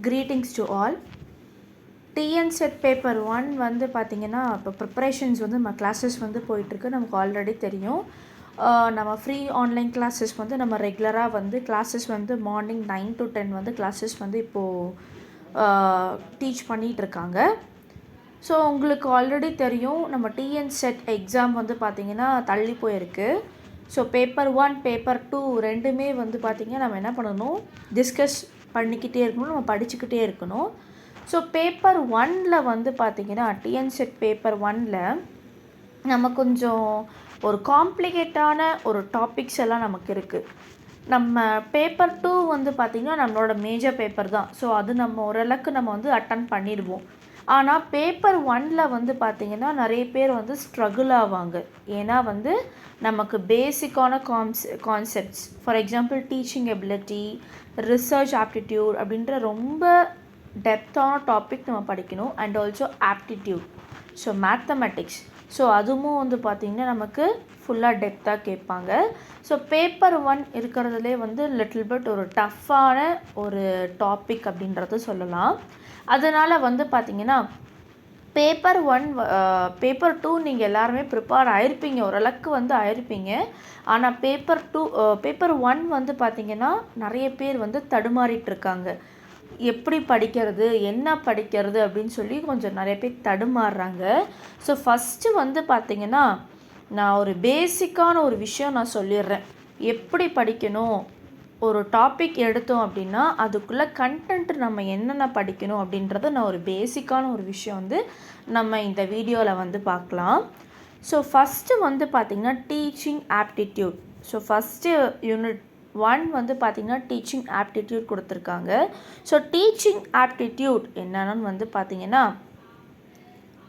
Greetings to all. TN set paper 1 வந்து பார்த்திங்கன்னா இப்போ ப்ரிப்பரேஷன்ஸ் வந்து நம்ம கிளாஸஸ் வந்து போயிட்டுருக்கு. நமக்கு ஆல்ரெடி தெரியும். நம்ம ஃப்ரீ ஆன்லைன் கிளாஸஸ் வந்து நம்ம ரெகுலராக வந்து கிளாஸஸ் வந்து மார்னிங் 9 to 10 வந்து கிளாஸஸ் வந்து இப்போது டீச் பண்ணிகிட்ருக்காங்க. ஸோ உங்களுக்கு ஆல்ரெடி தெரியும் நம்ம டிஎன் செட் எக்ஸாம் வந்து பார்த்திங்கன்னா தள்ளி போயிருக்கு. ஸோ பேப்பர் 1 பேப்பர் 2 ரெண்டுமே வந்து பார்த்திங்கன்னா நம்ம என்ன பண்ணணும், டிஸ்கஸ் பண்ணிக்கிட்டே இருக்கணும், நம்ம படிச்சுக்கிட்டே இருக்கணும். ஸோ பேப்பர் 1ல் வந்து பார்த்திங்கன்னா டிஎன் செட் பேப்பர் 1ல் நம்ம கொஞ்சம் ஒரு காம்ப்ளிகேட்டான ஒரு டாபிக்ஸ் எல்லாம் நமக்கு இருக்குது. நம்ம பேப்பர் 2 வந்து பார்த்திங்கன்னா நம்மளோட மேஜர் பேப்பர் தான். ஸோ அது நம்ம ஓரளவுக்கு நம்ம வந்து அட்டன் பண்ணிடுவோம். ஆனால் பேப்பர் 1ல் வந்து பார்த்திங்கன்னா நிறைய பேர் வந்து ஸ்ட்ரகிள் ஆவாங்க. ஏன்னா வந்து நமக்கு பேசிக்கான concepts, for example teaching ability, research aptitude அப்படின்ற ரொம்ப டெப்த்தான டாபிக் நம்ம படிக்கணும். And also aptitude, so mathematics, so அதுவும் வந்து பார்த்திங்கன்னா நமக்கு ஃபுல்லாக டெப்த்தாக கேட்பாங்க. ஸோ பேப்பர் 1 இருக்கிறதுலே வந்து லிட்டில் பிட் ஒரு டஃப்பான ஒரு டாபிக் அப்படின்றது சொல்லலாம். அதனால் வந்து பார்த்திங்கன்னா பேப்பர் 1 பேப்பர் 2 நீங்கள் எல்லாருமே ப்ரிப்பேர் ஆகிருப்பீங்க, ஓரளவுக்கு வந்து ஆகிருப்பீங்க. ஆனால் பேப்பர் 1 வந்து பார்த்திங்கன்னா நிறைய பேர் வந்து தடுமாறிட்டுருக்காங்க. எப்படி படிக்கிறது, என்ன படிக்கிறது அப்படின்னு சொல்லி கொஞ்சம் நிறைய பேர் தடுமாறுறாங்க. ஸோ ஃபஸ்ட்டு வந்து பார்த்திங்கன்னா நான் ஒரு பேசிக்கான ஒரு விஷயம் நான் சொல்லிடுறேன். எப்படி படிக்கணும், ஒரு டாபிக் எடுத்தோம் அப்படின்னா அதுக்குள்ளே கண்டென்ட் நம்ம என்னென்ன படிக்கணும் அப்படின்றத நான் ஒரு பேசிக்கான ஒரு விஷயம் வந்து நம்ம இந்த வீடியோவில் வந்து பார்க்கலாம். ஸோ ஃபஸ்ட்டு வந்து பார்த்திங்கன்னா teaching aptitude. So first unit 1 வந்து பார்த்திங்கன்னா டீச்சிங் ஆப்டிடியூட் கொடுத்துருக்காங்க. ஸோ டீச்சிங் ஆப்டிடியூட் என்னன்னு வந்து பார்த்திங்கன்னா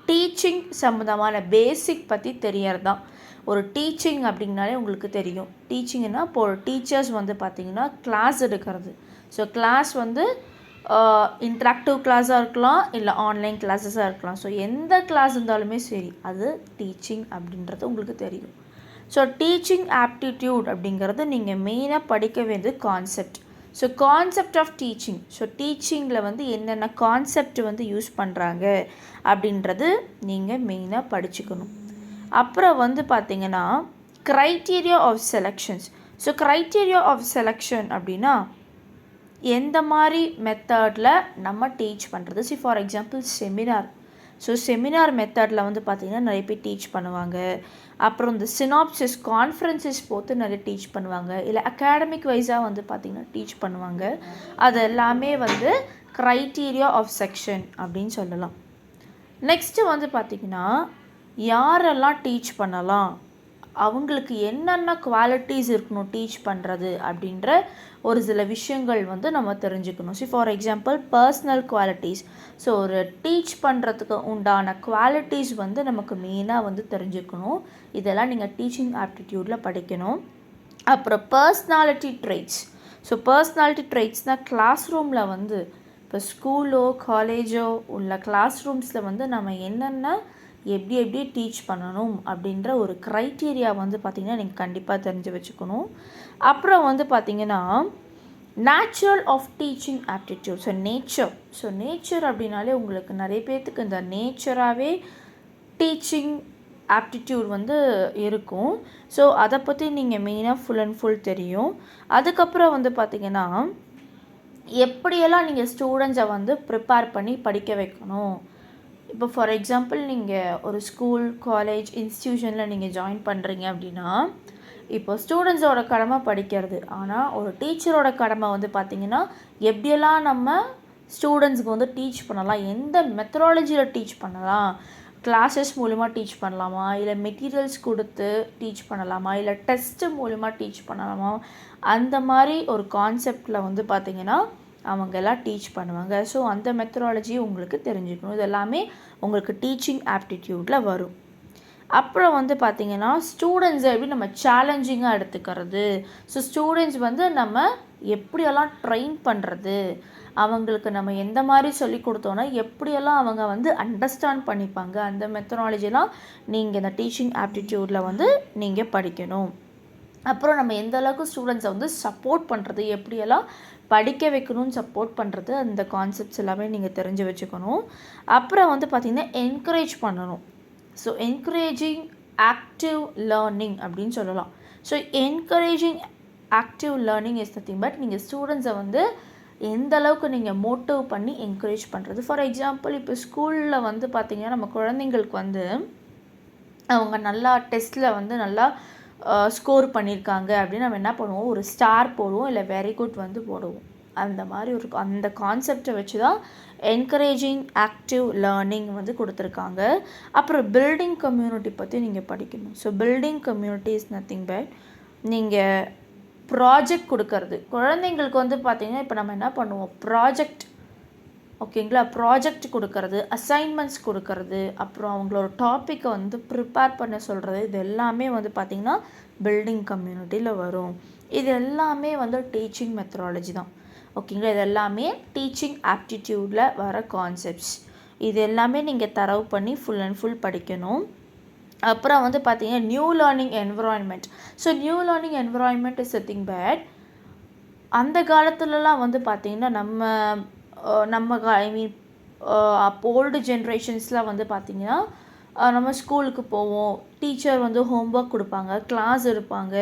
டீச்சிங் சம்மந்தமான பேசிக் பற்றி தெரியறது தான். ஒரு டீச்சிங் அப்படின்னாலே உங்களுக்கு தெரியும், டீச்சிங்னா இப்போ ஒரு டீச்சர்ஸ் வந்து பார்த்திங்கன்னா கிளாஸ் எடுக்கிறது. ஸோ கிளாஸ் வந்து இன்ட்ராக்டிவ் கிளாஸாக இருக்கலாம், இல்லை ஆன்லைன் கிளாஸஸாக இருக்கலாம். ஸோ எந்த கிளாஸ் இருந்தாலுமே சரி அது டீச்சிங் அப்படின்றது உங்களுக்கு தெரியும். ஸோ டீச்சிங் ஆப்டிடியூட் அப்படிங்கிறது நீங்கள் மெயினாக படிக்க வேண்டியது concept. So concept of teaching, so டீச்சிங்கில் வந்து என்னென்ன கான்செப்ட் வந்து யூஸ் பண்ணுறாங்க அப்படின்றது நீங்கள் மெயினாக படிச்சுக்கணும். அப்புறம் வந்து பார்த்திங்கன்னா criteria of selections. So criteria of selection அப்படின்னா எந்த மாதிரி மெத்தடில் நம்ம டீச் பண்ணுறது. See for example seminar. So seminar மெத்தடில் வந்து பார்த்திங்கன்னா நிறைய பேர் டீச் பண்ணுவாங்க. அப்புறம் இந்த சினாப்சிஸ் கான்ஃபரன்சஸ் போட்டு நிறைய டீச் பண்ணுவாங்க, இல்லை அகாடமிக் வைஸாக வந்து பார்த்திங்கன்னா டீச் பண்ணுவாங்க. அது எல்லாமே வந்து க்ரைட்டீரியா ஆஃப் செக்ஷன் அப்படின்னு சொல்லலாம். நெக்ஸ்ட்டு வந்து பார்த்திங்கன்னா யாரெல்லாம் டீச் பண்ணலாம், அவங்களுக்கு என்னென்ன குவாலிட்டிஸ் இருக்கணும் டீச் பண்ணுறது அப்படின்ற ஒரு சில விஷயங்கள் வந்து நம்ம தெரிஞ்சுக்கணும். So for example personal qualities. So ஒரு டீச் பண்ணுறதுக்கு உண்டான குவாலிட்டிஸ் வந்து நமக்கு மெயினாக வந்து தெரிஞ்சுக்கணும். இதெல்லாம் நீங்கள் டீச்சிங் ஆப்டிடியூடில் படிக்கணும். அப்புறம் பர்சனாலிட்டி ட்ரெய்ட்ஸ். ஸோ பர்சனாலிட்டி ட்ரெய்ட்ஸ்னால் கிளாஸ் ரூமில் வந்து இப்போ ஸ்கூலோ காலேஜோ உள்ள கிளாஸ் ரூம்ஸில் வந்து நம்ம என்னென்ன எப்படி டீச் பண்ணணும் அப்படின்ற ஒரு க்ரைட்டீரியா வந்து பார்த்திங்கன்னா நீங்கள் கண்டிப்பாக தெரிஞ்சு வச்சுக்கணும். அப்புறம் வந்து பார்த்திங்கன்னா natural of teaching aptitude. So nature அப்படின்னாலே உங்களுக்கு நிறைய பேர்த்துக்கு இந்த நேச்சராகவே டீச்சிங் ஆப்டிடியூட் வந்து இருக்கும். ஸோ அதை பற்றி நீங்கள் மெயினாக ஃபுல் அண்ட் ஃபுல் தெரியும். அதுக்கப்புறம் வந்து பார்த்திங்கன்னா எப்படியெல்லாம் நீங்கள் ஸ்டூடெண்ட்ஸை வந்து ப்ரிப்பேர் பண்ணி படிக்க வைக்கணும். இப்போ ஃபார் எக்ஸாம்பிள் நீங்கள் ஒரு ஸ்கூல் காலேஜ் இன்ஸ்டியூஷனில் நீங்கள் ஜாயின் பண்ணுறீங்க அப்படின்னா இப்போ ஸ்டூடெண்ட்ஸோட கடமை படிக்கிறது. ஆனால் ஒரு டீச்சரோட கடமை வந்து பார்த்திங்கன்னா எப்படியெல்லாம் நம்ம ஸ்டூடெண்ட்ஸுக்கு வந்து டீச் பண்ணலாம், எந்த மெத்தடாலஜியில் டீச் பண்ணலாம், கிளாஸஸ் மூலிமா டீச் பண்ணலாமா, இல்லை மெட்டீரியல்ஸ் கொடுத்து டீச் பண்ணலாமா, இல்லை டெஸ்ட்டு மூலிமா டீச் பண்ணலாமா, அந்த மாதிரி ஒரு கான்செப்டில் வந்து பார்த்திங்கன்னா அவங்க எல்லாம் டீச் பண்ணுவாங்க. ஸோ அந்த மெத்தடாலஜி உங்களுக்கு தெரிஞ்சுக்கணும். இது எல்லாமே உங்களுக்கு டீச்சிங் ஆப்டிடியூடில் வரும். அப்புறம் வந்து பார்த்திங்கன்னா ஸ்டூடெண்ட்ஸை எப்படி நம்ம சேலஞ்சிங்காக எடுத்துக்கிறது. ஸோ ஸ்டூடெண்ட்ஸ் வந்து நம்ம எப்படியெல்லாம் ட்ரெயின் பண்ணுறது, அவங்களுக்கு நம்ம எந்த மாதிரி சொல்லி கொடுத்தோன்னா எப்படியெல்லாம் அவங்க வந்து அண்டர்ஸ்டாண்ட் பண்ணிப்பாங்க, அந்த மெத்தடாலஜிலாம் நீங்கள் இந்த டீச்சிங் ஆப்டிடியூடில் வந்து நீங்கள் படிக்கணும். அப்புறம் நம்ம எந்த அளவுக்கு ஸ்டூடெண்ட்ஸை வந்து சப்போர்ட் பண்ணுறது, எப்படியெல்லாம் படிக்க வைக்கணும்னு சப்போர்ட் பண்ணுறது அந்த கான்செப்ட்ஸ் எல்லாமே நீங்கள் தெரிஞ்சு வச்சுக்கணும். அப்புறம் வந்து பார்த்திங்கன்னா என்கரேஜ் பண்ணணும். ஸோ என்கரேஜிங் ஆக்டிவ் லேர்னிங் அப்படின்னு சொல்லலாம். So encouraging active learning is nothing but நீங்கள் ஸ்டூடெண்ட்ஸை வந்து எந்த அளவுக்கு நீங்கள் மோட்டிவ் பண்ணி என்கரேஜ் பண்ணுறது. ஃபார் எக்ஸாம்பிள் இப்போ ஸ்கூலில் வந்து பார்த்திங்கன்னா நம்ம குழந்தைங்களுக்கு வந்து அவங்க நல்லா டெஸ்ட்டில் வந்து நல்லா ஸ்கோர் பண்ணியிருக்காங்க அப்படின்னு நம்ம என்ன பண்ணுவோம், ஒரு ஸ்டார் போடுவோம், இல்லை வெரி குட் வந்து போடுவோம். அந்த மாதிரி ஒரு அந்த கான்செப்டை வச்சு தான் என்கரேஜிங் ஆக்டிவ் லேர்னிங் வந்து கொடுத்துருக்காங்க. அப்புறம் பில்டிங் கம்யூனிட்டி பற்றி நீங்கள் படிக்கணும். So building community is nothing but நீங்கள் ப்ராஜெக்ட் கொடுக்கறது. குழந்தைங்களுக்கு வந்து பார்த்திங்கன்னா இப்போ நம்ம என்ன பண்ணுவோம், ப்ராஜெக்ட் ஓகேங்களா, ப்ராஜெக்ட் கொடுக்கறது, அசைன்மெண்ட்ஸ் கொடுக்கறது, அப்புறம் அவங்களோட டாப்பிக்கை வந்து ப்ரிப்பேர் பண்ண சொல்கிறது, இது எல்லாமே வந்து பார்த்திங்கன்னா பில்டிங் கம்யூனிட்டியில் வரும். இது எல்லாமே வந்து டீச்சிங் மெத்தடாலஜி தான். ஓகேங்களா, இது எல்லாமே டீச்சிங் ஆப்டிடியூடில் வர கான்செப்ட்ஸ். இது எல்லாமே நீங்கள் தரவு பண்ணி ஃபுல் அண்ட் ஃபுல் படிக்கணும். அப்புறம் வந்து பார்த்திங்கன்னா new learning environment. So new learning environment is nothing but அந்த காலத்துலலாம் வந்து பார்த்திங்கன்னா நம்ம ஐ மீன் அப்போ ஓல்டு ஜென்ரேஷன்ஸ்லாம் வந்து பார்த்திங்கன்னா நம்ம ஸ்கூலுக்கு போவோம், டீச்சர் வந்து ஹோம்ஒர்க் கொடுப்பாங்க, கிளாஸ் இருப்பாங்க,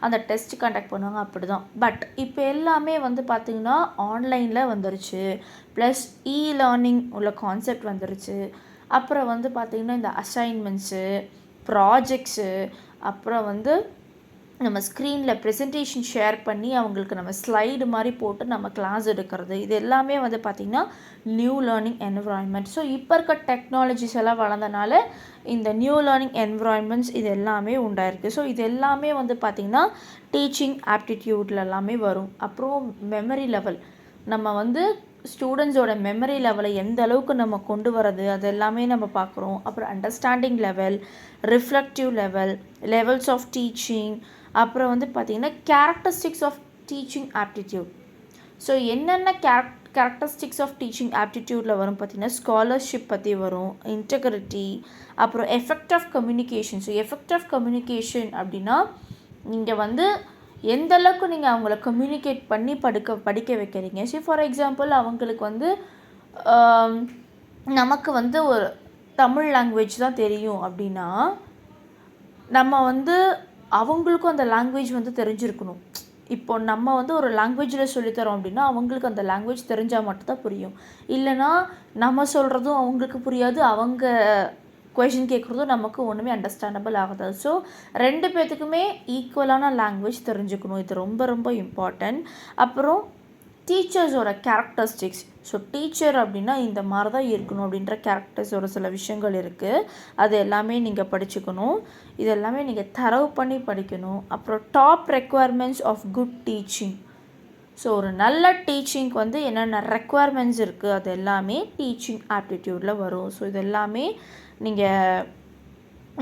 அந்த டெஸ்ட் கண்டக்ட் பண்ணுவாங்க, அப்படி தான். பட் இப்போ எல்லாமே வந்து பார்த்திங்கன்னா ஆன்லைனில் வந்துருச்சு. ப்ளஸ் லேர்னிங் உள்ள கான்செப்ட் வந்துருச்சு. அப்புறம் வந்து பார்த்திங்கன்னா இந்த அசைன்மெண்ட்ஸு, ப்ராஜெக்ட்ஸு, அப்புறம் வந்து நம்ம ஸ்க்ரீனில் ப்ரெசன்டேஷன் ஷேர் பண்ணி அவங்களுக்கு நம்ம ஸ்லைடு மாதிரி போட்டு நம்ம கிளாஸ் எடுக்கிறது, இது எல்லாமே வந்து பார்த்திங்கன்னா நியூ லேர்னிங் என்விரான்மெண்ட். ஸோ இப்போ இருக்க டெக்னாலஜிஸ் எல்லாம் வளர்ந்தனால இந்த நியூ லேர்னிங் என்விரான்மெண்ட்ஸ் இது எல்லாமே உண்டாயிருக்கு. ஸோ இது எல்லாமே வந்து பார்த்திங்கன்னா டீச்சிங் ஆப்டிடியூடில் எல்லாமே வரும். அப்புறம் மெமரி லெவல், நம்ம வந்து ஸ்டூடெண்ட்ஸோட மெமரி லெவலை எந்த அளவுக்கு நம்ம கொண்டு வரது, அது எல்லாமே நம்ம பார்க்குறோம். அப்புறம் understanding level, reflective level, levels of teaching, அப்புறம் வந்து பார்த்திங்கன்னா characteristics of teaching aptitude. So என்னென்ன கேரக்டரிஸ்டிக்ஸ் ஆஃப் டீச்சிங் ஆப்டிடியூடில் வரும் பார்த்திங்கன்னா ஸ்காலர்ஷிப் பற்றி வரும், இன்டெகிரிட்டி, அப்புறம் effect of communication. So effect of communication அப்படின்னா நீங்கள் வந்து எந்த அளவுக்கு நீங்கள் அவங்கள கம்யூனிகேட் பண்ணி படிக்க வைக்கிறீங்க. ஸோ ஃபார் எக்ஸாம்பிள் அவங்களுக்கு வந்து நமக்கு வந்து ஒரு தமிழ் லாங்குவேஜ் தான் தெரியும் அப்படின்னா நம்ம வந்து அவங்களுக்கும் அந்த லாங்குவேஜ் வந்து தெரிஞ்சிருக்கணும். இப்போ நம்ம வந்து ஒரு லாங்குவேஜில் சொல்லித்தரோம் அப்படின்னா அவங்களுக்கு அந்த லாங்குவேஜ் தெரிஞ்சால் மட்டும்தான் புரியும். இல்லைனா நம்ம சொல்கிறதும் அவங்களுக்கு புரியாது, அவங்க கொஷின் கேட்குறதும் நமக்கு ஒன்றுமே அண்டர்ஸ்டாண்டபிள் ஆகாது. ஸோ 2 பேர்த்துக்குமே ஈக்குவலான லாங்குவேஜ் தெரிஞ்சுக்கணும். இது ரொம்ப ரொம்ப இம்பார்ட்டன்ட். அப்புறம் டீச்சர்ஸோட கேரக்டரிஸ்டிக்ஸ். ஸோ டீச்சர் அப்படின்னா இந்த மாதிரி தான் இருக்கணும் அப்படின்ற கேரக்டர்ஸோட சில விஷயங்கள் இருக்குது. அது எல்லாமே நீங்கள் படிச்சுக்கணும். இது எல்லாமே நீங்கள் தரவு பண்ணி படிக்கணும். அப்புறம் top requirements of good teaching. So ஒரு நல்ல டீச்சிங்க்கு வந்து என்னென்ன ரெக்குவயர்மெண்ட்ஸ் இருக்குது அது எல்லாமே டீச்சிங் ஆப்டிடியூடில் வரும். ஸோ இது எல்லாமே நீங்கள்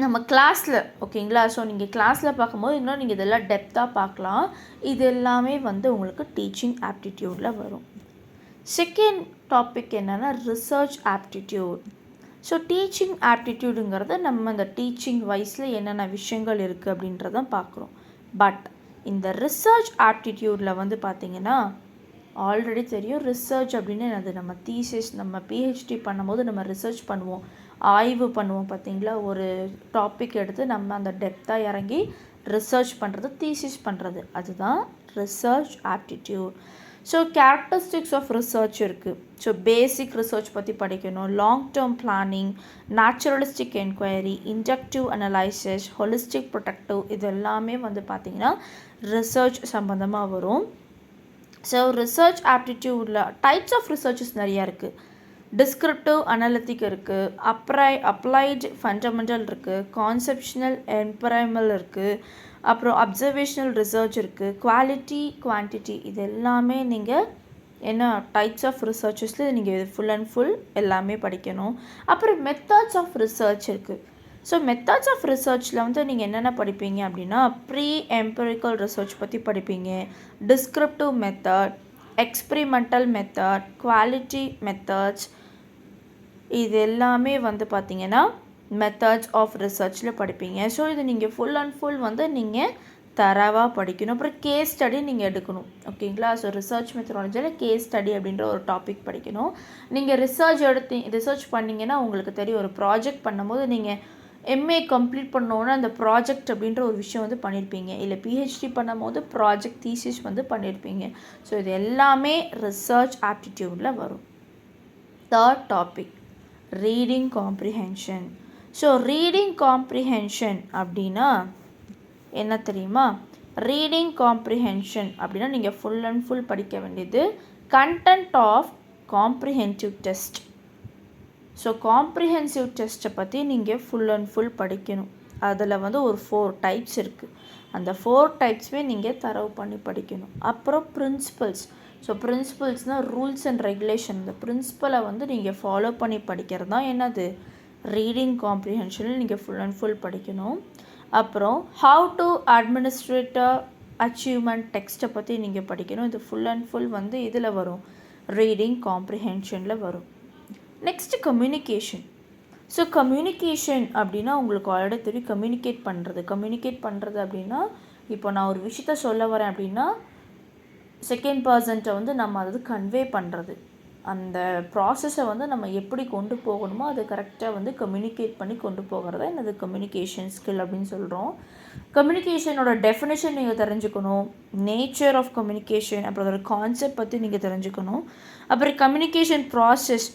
நம்ம கிளாஸில் ஓகேங்களா. ஸோ நீங்கள் கிளாஸில் பார்க்கும்போது இன்னும் நீங்கள் இதெல்லாம் டெப்த்தாக பார்க்கலாம். இது எல்லாமே வந்து உங்களுக்கு டீச்சிங் ஆப்டிடியூடில் வரும். செகண்ட் டாபிக் என்னென்னா ரிசர்ச் ஆப்டிடியூட். ஸோ டீச்சிங் ஆப்டிடியூடுங்கிறது நம்ம இந்த டீச்சிங் வைஸில் என்னென்ன விஷயங்கள் இருக்குது அப்படின்றதான் பார்க்குறோம். பட் இந்த ரிசர்ச் ஆப்டிடியூடில் வந்து பார்த்திங்கன்னா ஆல்ரெடி தெரியும் ரிசர்ச் அப்படின்னு அது நம்ம தீசிஸ், நம்ம பிஹெச்டி பண்ணும்போது நம்ம ரிசர்ச் பண்ணுவோம், ஆய்வு பண்ணுவோம் பார்த்திங்களா. ஒரு டாபிக் எடுத்து நம்ம அந்த டெப்த்தாக இறங்கி ரிசர்ச் பண்ணுறது, தீசிஸ் பண்ணுறது, அதுதான் research aptitude. So characteristics of research இருக்குது. ஸோ பேசிக் ரிசர்ச் பற்றி படிக்கணும், long term planning, naturalistic enquiry, inductive analysis, holistic productive, இது எல்லாமே வந்து பார்த்திங்கன்னா ரிசர்ச் சம்மந்தமாக வரும். ஸோ ரிசர்ச் ஆப்டிடியூடில் டைப்ஸ் ஆஃப் ரிசர்ச்சஸ் நிறையா இருக்குது. டிஸ்கிரிப்டிவ் அனலிட்டிக் இருக்குது, அப்ளைடு ஃபண்டமெண்டல் இருக்குது, கான்செப்ஷனல் எம்பரைமல் இருக்குது, அப்புறம் அப்சர்வேஷனல் ரிசர்ச் இருக்குது, குவாலிட்டி குவான்டிட்டி, இது எல்லாமே நீங்கள் என்ன டைப்ஸ் ஆஃப் ரிசர்ச்சஸில் நீங்கள் ஃபுல் அண்ட் ஃபுல் எல்லாமே படிக்கணும். அப்புறம் மெத்தட்ஸ் ஆஃப் ரிசர்ச் இருக்குது. ஸோ மெத்தட்ஸ் ஆஃப் ரிசர்ச்சில் வந்து நீங்கள் என்னென்ன படிப்பீங்க அப்படின்னா ப்ரீ எம்பரிக்கல் ரிசர்ச் பற்றி படிப்பீங்க, descriptive method, experimental method, quality methods, இது எல்லாமே வந்து பார்த்திங்கன்னா மெத்தட்ஸ் ஆஃப் ரிசர்ச்சில் படிப்பீங்க. ஸோ இது நீங்கள் ஃபுல் அண்ட் ஃபுல் வந்து நீங்கள் தரவாக படிக்கணும். அப்புறம் கேஸ் ஸ்டடி நீங்கள் எடுக்கணும். ஓகேங்களா? ஸோ ரிசர்ச் மெத்தடாலஜியில் கேஸ் ஸ்டடி அப்படின்ற ஒரு டாபிக் படிக்கணும். நீங்கள் ரிசர்ச் பண்ணிங்கன்னா உங்களுக்கு தெரியும், ஒரு ப்ராஜெக்ட் பண்ணும்போது நீங்கள் எம்ஏ கம்ப்ளீட் பண்ணோன்னா அந்த ப்ராஜெக்ட் அப்படின்ற ஒரு விஷயம் வந்து பண்ணியிருப்பீங்க. இல்லை பிஹெச்டி பண்ணும்போது ப்ராஜெக்ட் தீசிஸ் வந்து பண்ணியிருப்பீங்க. ஸோ இது எல்லாமே ரிசர்ச் ஆப்டிடியூடில் வரும். Third topic reading comprehension. So reading comprehension அப்படின்னா என்ன தெரியுமா? ரீடிங் காம்ப்ரிஹென்ஷன் அப்படின்னா நீங்கள் ஃபுல் அண்ட் ஃபுல் படிக்க வேண்டியது content of comprehensive test. So comprehensive டெஸ்ட்டை பற்றி நீங்கள் ஃபுல் அண்ட் ஃபுல் படிக்கணும். அதில் வந்து ஒரு 4 டைப்ஸ் இருக்குது. அந்த 4 டைப்ஸுமே நீங்கள் தரவு பண்ணி படிக்கணும். அப்புறம் பிரின்சிபல்ஸ். ஸோ பிரின்சிபல்ஸ்னால் ரூல்ஸ் அண்ட் ரெகுலேஷன். இந்த பிரின்சிபலை வந்து நீங்கள் ஃபாலோ பண்ணி படிக்கிறது தான் என்னது ரீடிங் காம்ப்ரிஹென்ஷனில் நீங்கள் ஃபுல் அண்ட் ஃபுல் படிக்கணும். அப்புறம் ஹவு டு அட்மினிஸ்ட்ரேட்டர் அச்சீவ்மெண்ட் டெக்ஸ்ட்டை பற்றி நீங்கள் படிக்கணும். இது ஃபுல் அண்ட் ஃபுல் வந்து இதில் வரும், ரீடிங் காம்ப்ரிஹென்ஷனில் வரும். Next communication. ஸோ கம்யூனிகேஷன் அப்படின்னா உங்களுக்கு ஆல்ரெடி தெரியும், கம்யூனிகேட் பண்ணுறது அப்படின்னா இப்போ நான் ஒரு விஷயத்த சொல்ல வரேன் அப்படின்னா செகண்ட் பர்சன்ட்டை வந்து நம்ம அது கன்வே பண்ணுறது. அந்த ப்ராசஸை வந்து நம்ம எப்படி கொண்டு போகணுமோ அதை கரெக்டாக வந்து கம்யூனிகேட் பண்ணி கொண்டு போகிறதா என்னது கம்யூனிகேஷன் ஸ்கில் அப்படின்னு சொல்கிறோம். கம்யூனிகேஷனோட டெஃபினேஷன் நீங்கள் தெரிஞ்சுக்கணும், நேச்சர் ஆஃப் கம்யூனிகேஷன், அப்புறம் அதோட கான்செப்ட் பற்றி நீங்கள் தெரிஞ்சுக்கணும். அப்புறம் கம்யூனிகேஷன் ப்ராசஸ்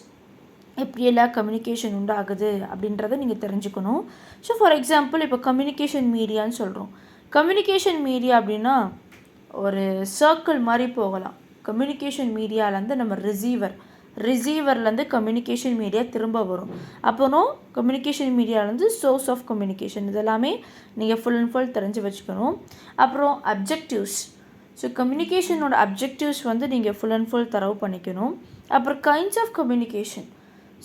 எப்படியெல்லாம் கம்யூனிகேஷன் உண்டாகுது அப்படின்றத நீங்கள் தெரிஞ்சுக்கணும். ஸோ ஃபார் எக்ஸாம்பிள் இப்போ கம்யூனிகேஷன் மீடியான்னு சொல்கிறோம். கம்யூனிகேஷன் மீடியா அப்படின்னா ஒரு சர்க்கிள் மாதிரி போகலாம். கம்யூனிகேஷன் மீடியாவிலேருந்து நம்ம ரிசீவர்லேருந்து கம்யூனிகேஷன் மீடியா திரும்ப வரும். அப்புறம் கம்யூனிகேஷன் மீடியாவிலேருந்து சோர்ஸ் ஆஃப் கம்யூனிகேஷன், இதெல்லாமே நீங்கள் ஃபுல் அண்ட் ஃபுல் தெரிஞ்சு வச்சுக்கணும். அப்புறம் அப்ஜெக்டிவ்ஸ். ஸோ கம்யூனிகேஷனோட அப்ஜெக்டிவ்ஸ் வந்து நீங்கள் ஃபுல் அண்ட் ஃபுல் தரவு பண்ணிக்கணும். அப்புறம் கைண்ட்ஸ் ஆஃப் கம்யூனிகேஷன்.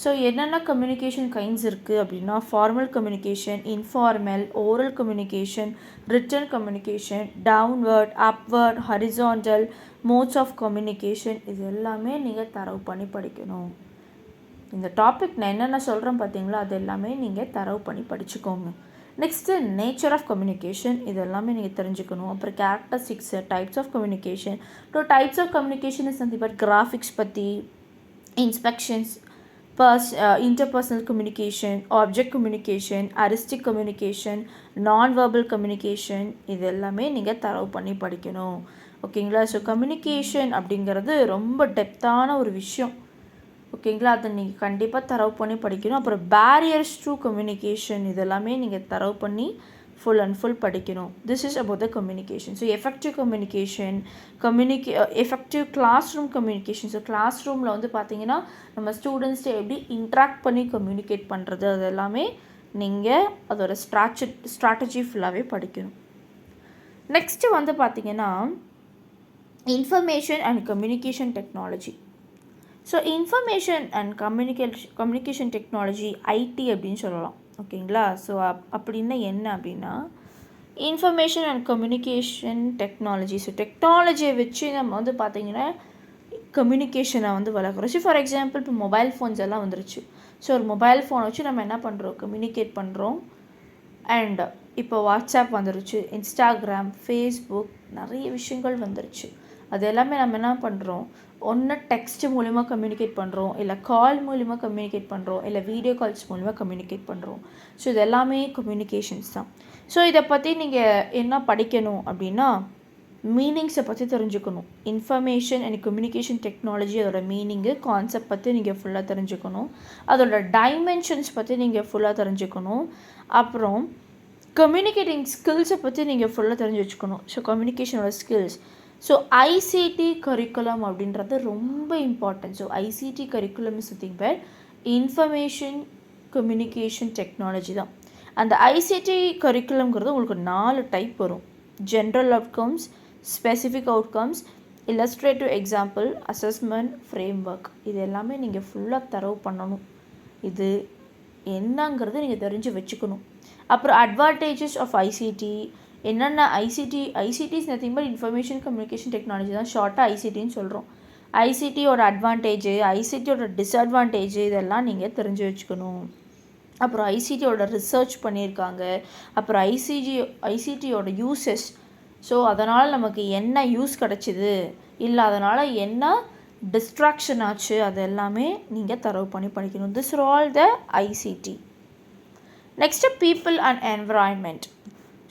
ஸோ என்னென்ன கம்யூனிகேஷன் கைண்ட்ஸ் இருக்குது அப்படின்னா formal communication, informal, oral communication, written communication, downward, upward, horizontal, modes of communication, இது எல்லாமே நீங்கள் தரவு பண்ணி படிக்கணும். இந்த டாபிக் நான் என்னென்ன சொல்கிறேன் பார்த்தீங்களா, அது எல்லாமே நீங்கள் தரவு பண்ணி படிச்சுக்கோங்க. நெக்ஸ்ட்டு நேச்சர் ஆஃப் கம்யூனிகேஷன், இது எல்லாமே நீங்கள் தெரிஞ்சுக்கணும். அப்புறம் characteristics, types of communication. Types of communication is nothing but graphics பற்றி, inspections, interpersonal communication, object communication, aristic communication, non-verbal communication, இது எல்லாமே நீங்கள் தரவு பண்ணி படிக்கணும். ஓகேங்களா? ஸோ கம்யூனிகேஷன் அப்படிங்கிறது ரொம்ப டெப்த்தான ஒரு விஷயம். ஓகேங்களா? அதை நீங்கள் கண்டிப்பாக தரவு பண்ணி படிக்கணும். அப்புறம் பேரியர்ஸ் டு கம்யூனிகேஷன், இதெல்லாமே நீங்கள் தரவு பண்ணி ஃபுல் அண்ட் ஃபுல் படிக்கணும். This is about the communication. So effective communication, effective classroom communication. So கிளாஸ் ரூமில் வந்து பார்த்திங்கன்னா நம்ம ஸ்டூடெண்ட்ஸ்ட்டு எப்படி இன்ட்ராக்ட் பண்ணி கம்யூனிகேட் பண்ணுறது, அது எல்லாமே நீங்கள் அதோட ஸ்ட்ராட்டஜி ஃபுல்லாகவே படிக்கணும். நெக்ஸ்ட்டு வந்து பார்த்திங்கன்னா information and communication technology. So information and communication technology, IT அப்படின்னு சொல்லலாம். ஓகேங்களா? ஸோ அப்படின்னா என்ன அப்படின்னா information and communication technology. So டெக்னாலஜியை வச்சு நம்ம வந்து பார்த்திங்கன்னா கம்யூனிகேஷனை வந்து வளர்க்குறோம். ஸோ ஃபார் எக்ஸாம்பிள் இப்போ மொபைல் ஃபோன்ஸ் எல்லாம் வந்துருச்சு. ஸோ ஒரு மொபைல் ஃபோனை வச்சு நம்ம என்ன பண்ணுறோம், கம்யூனிகேட் பண்ணுறோம். அண்ட் இப்போ வாட்ஸ்அப் வந்துருச்சு, இன்ஸ்டாகிராம், ஃபேஸ்புக், நிறைய விஷயங்கள் வந்துருச்சு. அது எல்லாமே நம்ம என்ன பண்ணுறோம், ஒன்று டெக்ஸ்ட் மூலிமா கம்யூனிகேட் பண்ணுறோம், இல்லை கால் மூலிமா கம்யூனிகேட் பண்ணுறோம், இல்லை வீடியோ கால்ஸ் மூலிமா கம்யூனிகேட் பண்ணுறோம். ஸோ இது எல்லாமே கம்யூனிகேஷன்ஸ் தான். ஸோ இதை பற்றி நீங்கள் என்ன படிக்கணும் அப்படின்னா மீனிங்ஸை பற்றி தெரிஞ்சுக்கணும். இன்ஃபர்மேஷன் அண்ட் கம்யூனிகேஷன் டெக்னாலஜி, அதோட மீனிங்கு, கான்செப்ட் பற்றி நீங்கள் ஃபுல்லாக தெரிஞ்சுக்கணும். அதோட டைமென்ஷன்ஸ் பற்றி நீங்கள் ஃபுல்லாக தெரிஞ்சுக்கணும். அப்புறம் கம்யூனிகேட்டிங் ஸ்கில்ஸை பற்றி நீங்கள் ஃபுல்லாக தெரிஞ்சு வச்சுக்கணும். ஸோ கம்யூனிகேஷனோட ஸ்கில்ஸ். ஸோ ஐசிடி கரிக்குலம் அப்படின்றது ரொம்ப important. So ICT curriculum is nothing but information communication technology தான். அந்த ஐசிடி கரிக்குலம்ங்கிறது உங்களுக்கு 4 டைப் வரும். General outcomes, specific outcomes, illustrative example, assessment, framework. இது எல்லாமே நீங்கள் ஃபுல்லாக தரவு பண்ணணும். இது என்னங்கிறது நீங்கள் தெரிஞ்சு வச்சுக்கணும். அப்புறம் அட்வான்டேஜஸ் ஆஃப் ஐசிடி என்னென்ன, ICT is nothing but information communication technology தான், ஷார்ட்டாக ஐசிடின்னு சொல்கிறோம். ஐசிடியோட அட்வான்டேஜு, ஐசிடியோட டிஸ்அட்வான்டேஜ், இதெல்லாம் நீங்கள் தெரிஞ்சு வச்சுக்கணும். அப்புறம் ஐசிடியோட ரிசர்ச் பண்ணியிருக்காங்க. அப்புறம் ஐசிடியோட யூசஸ், ஸோ அதனால் நமக்கு என்ன யூஸ் கிடச்சிது, இல்லை அதனால் என்ன டிஸ்ட்ராக்ஷன் ஆச்சு, அது எல்லாமே நீங்கள் தரவு பண்ணி படிக்கணும். This are all the ICT. Next people and environment.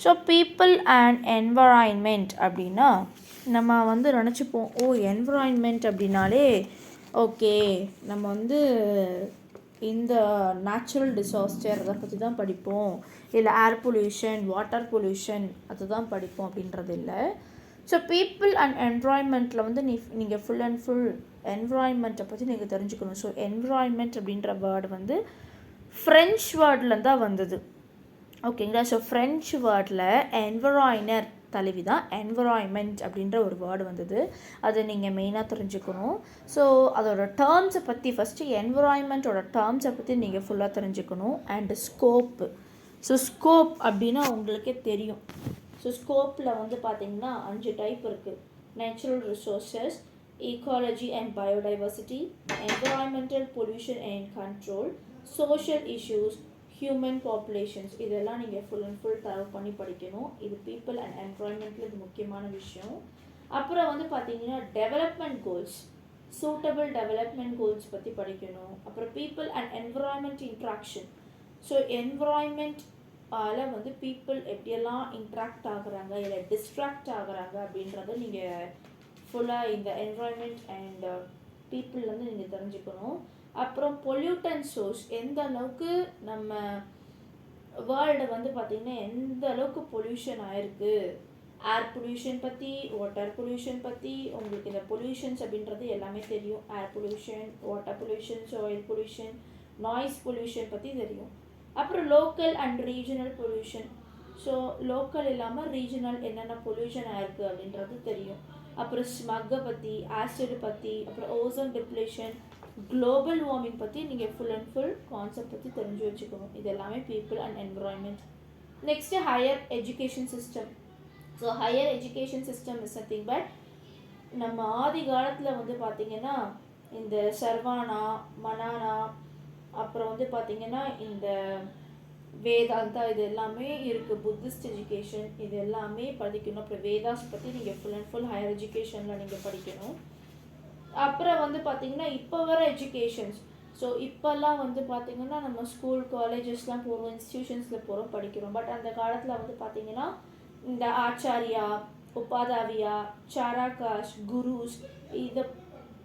So people and environment அப்படின்னா நம்ம வந்து நினச்சிப்போம், என்விரான்மெண்ட் அப்படின்னாலே ஓகே நம்ம வந்து இந்த நேச்சுரல் டிசாஸ்டர் அதை பற்றி தான் படிப்போம், இல்லை ஏர் பொல்யூஷன், வாட்டர் பொல்யூஷன் அது தான் படிப்போம் அப்படின்றது இல்லை. ஸோ பீப்புள் அண்ட் என்விரான்மெண்ட்டில் வந்து நீங்கள் ஃபுல் அண்ட் ஃபுல் என்விரான்மெண்ட்டை பற்றி நீங்கள் தெரிஞ்சுக்கணும். ஸோ என்விரான்மெண்ட் அப்படின்ற வேர்டு வந்து ஃப்ரெஞ்ச் வேர்டில் தான் வந்தது, ஓகேங்களா. ஸோ ஃப்ரெஞ்ச் வேர்டில் என்விராய்னர் தலைவி தான் என்விரான்மெண்ட் அப்படின்ற ஒரு வேர்டு வந்தது. அதை நீங்கள் மெயினாக தெரிஞ்சுக்கணும். ஸோ அதோட டேர்ம்ஸை பற்றி ஃபஸ்ட்டு என்விரான்மெண்ட்டோட டேர்ம்ஸை பற்றி நீங்கள் ஃபுல்லாக தெரிஞ்சுக்கணும். And scope. ஸோ ஸ்கோப் அப்படின்னா உங்களுக்கே தெரியும். ஸோ ஸ்கோப்பில் வந்து பார்த்திங்கன்னா 5 டைப் இருக்குது. Natural resources, ecology and biodiversity, environmental pollution and control, social issues, human populations. இதெல்லாம் நீங்கள் ஃபுல் அண்ட் ஃபுல் தரவு பண்ணி படிக்கணும். இது பீப்புள் அண்ட் என்விரான்மெண்ட்டில் இது முக்கியமான விஷயம். அப்புறம் வந்து பார்த்தீங்கன்னா development goals, suitable development goals பற்றி படிக்கணும். அப்புறம் people and environment interaction. So environment வந்து பீப்புள் எப்படியெல்லாம் இன்ட்ராக்ட் ஆகுறாங்க, இல்லை டிஸ்ட்ராக்ட் ஆகுறாங்க அப்படின்றத நீங்கள் ஃபுல்லாக இந்த என்விரான்மெண்ட் அண்ட் பீப்புள் வந்து நீங்கள் தெரிஞ்சுக்கணும். அப்புறம் பொல்யூட்டன் சோர்ஸ், எந்த அளவுக்கு நம்ம வேர்ல்டு வந்து பார்த்திங்கன்னா எந்த அளவுக்கு பொல்யூஷன் ஆயிருக்கு, ஏர் பொல்யூஷன் பற்றி, வாட்டர் பொல்யூஷன் பற்றி. உங்களுக்கு இந்த பொல்யூஷன்ஸ் அப்படின்றது எல்லாமே தெரியும். Air pollution, water pollution, soil pollution, noise pollution பற்றி தெரியும். அப்புறம் local and regional pollution. So local இல்லாமல் ரீஜனல் என்னென்ன பொல்யூஷன் ஆயிருக்கு அப்படின்றது தெரியும். அப்புறம் ஸ்மக்கை பற்றி, ஆசிட் பற்றி, அப்புறம் ஓசோன் டிப்ளேஷன், குளோபல் வார்மிங் பற்றி நீங்கள் ஃபுல் அண்ட் ஃபுல் கான்செப்ட் பற்றி தெரிஞ்சு வச்சுக்கணும். இது எல்லாமே people and environment. Next higher education system. So higher education system is nothing but நம்ம ஆதி காலத்தில் வந்து பார்த்திங்கன்னா இந்த சர்வானா, மனானா, அப்புறம் வந்து பார்த்திங்கன்னா இந்த வேதாந்தா, இது எல்லாமே இருக்குது. புத்திஸ்ட் எஜுகேஷன் இது எல்லாமே படிக்கணும். அப்புறம் வேதாஸ் பற்றி நீங்கள் ஃபுல் அண்ட் ஃபுல் ஹையர் எஜுகேஷனில் நீங்கள் படிக்கணும். அப்புறம் வந்து பார்த்திங்கன்னா இப்போ வர எஜுகேஷன்ஸ். ஸோ இப்போல்லாம் வந்து பார்த்திங்கன்னா நம்ம ஸ்கூல், காலேஜஸ்லாம் போகிறோம், இன்ஸ்டியூஷன்ஸில் போகிறோம், படிக்கிறோம். பட் அந்த காலத்தில் வந்து பார்த்திங்கன்னா இந்த ஆச்சாரியா, உபாதாவியா, சாராகாஷ், குருஸ் இதை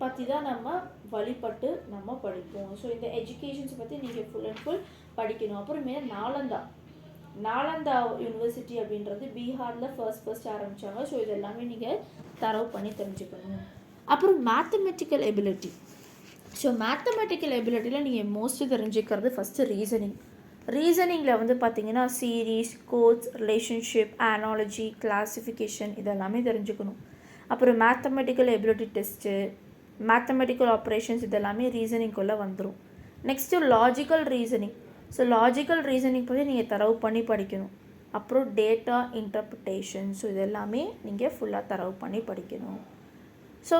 பற்றி தான் நம்ம வழிபட்டு நம்ம படிப்போம். ஸோ இந்த எஜுகேஷன்ஸை பற்றி நீங்கள் ஃபுல் அண்ட் ஃபுல் படிக்கணும். அப்புறமே நாலந்தா யூனிவர்சிட்டி அப்படின்றது பீகாரில் ஃபர்ஸ்ட் ஆரம்பித்தாங்க. ஸோ இது எல்லாமே நீங்கள் தரவு பண்ணி தெரிஞ்சுக்கணும். அப்புறம் மேத்தமெட்டிக்கல் எபிலிட்டி. ஸோ மேத்தமெட்டிக்கல் எபிலிட்டியில் நீங்கள் மோஸ்ட்லி தெரிஞ்சுக்கிறது ஃபஸ்ட்டு ரீசனிங்கில் வந்து பார்த்திங்கன்னா series, codes, relationship, analogy, classification இதெல்லாமே தெரிஞ்சுக்கணும். அப்புறம் mathematical ability test, mathematical operations இதெல்லாமே ரீசனிங்குள்ளே வந்துடும். Next logical reasoning. So logical reasoning பற்றி நீங்கள் தரவு பண்ணி படிக்கணும். அப்புறம் டேட்டா இன்டர்பிரிட்டேஷன். ஸோ இதெல்லாமே நீங்கள் ஃபுல்லாக தரவு பண்ணி படிக்கணும். ஸோ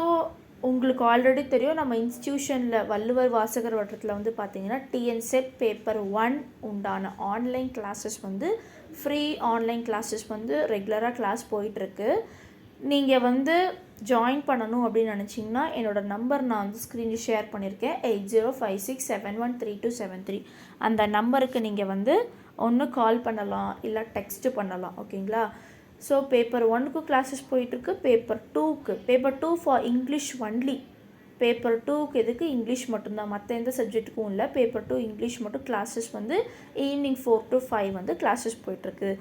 உங்களுக்கு ஆல்ரெடி தெரியும், நம்ம இன்ஸ்டியூஷனில் வள்ளுவர் வாசகர் வட்டத்தில் வந்து பார்த்திங்கன்னா டிஎன்செட் பேப்பர் 1 உண்டான ஆன்லைன் கிளாஸஸ் வந்து ஃப்ரீ ஆன்லைன் கிளாஸஸ் வந்து ரெகுலராக கிளாஸ் போயிட்டுருக்கு. நீங்கள் வந்து ஜாயின் பண்ணணும் அப்படின்னு நினச்சிங்கன்னா என்னோடய நம்பர் நான் வந்து ஸ்க்ரீனில் ஷேர் பண்ணியிருக்கேன், 8056713273. அந்த நம்பருக்கு நீங்கள் வந்து ஒன்று கால் பண்ணலாம், இல்லை டெக்ஸ்ட்டு பண்ணலாம், ஓகேங்களா. ஸோ பேப்பர் 1க்கு கிளாஸஸ் போயிட்டுருக்கு. Paper 2 for English only. Paper 2க்கு எதுக்கு இங்கிலீஷ் மட்டும்தான், மற்ற எந்த சப்ஜெக்ட்டுக்கும் இல்லை. பேப்பர் 2 இங்கிலீஷ் மட்டும் கிளாஸஸ் வந்து ஈவினிங் 4 to 5 வந்து கிளாஸஸ் போயிட்டுருக்கு.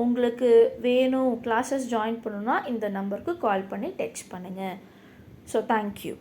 உங்களுக்கு வேணும் கிளாஸஸ் ஜாயின் பண்ணணுன்னா இந்த நம்பருக்கு கால் பண்ணி டெக்ஸ்ட் பண்ணுங்கள். So thank you.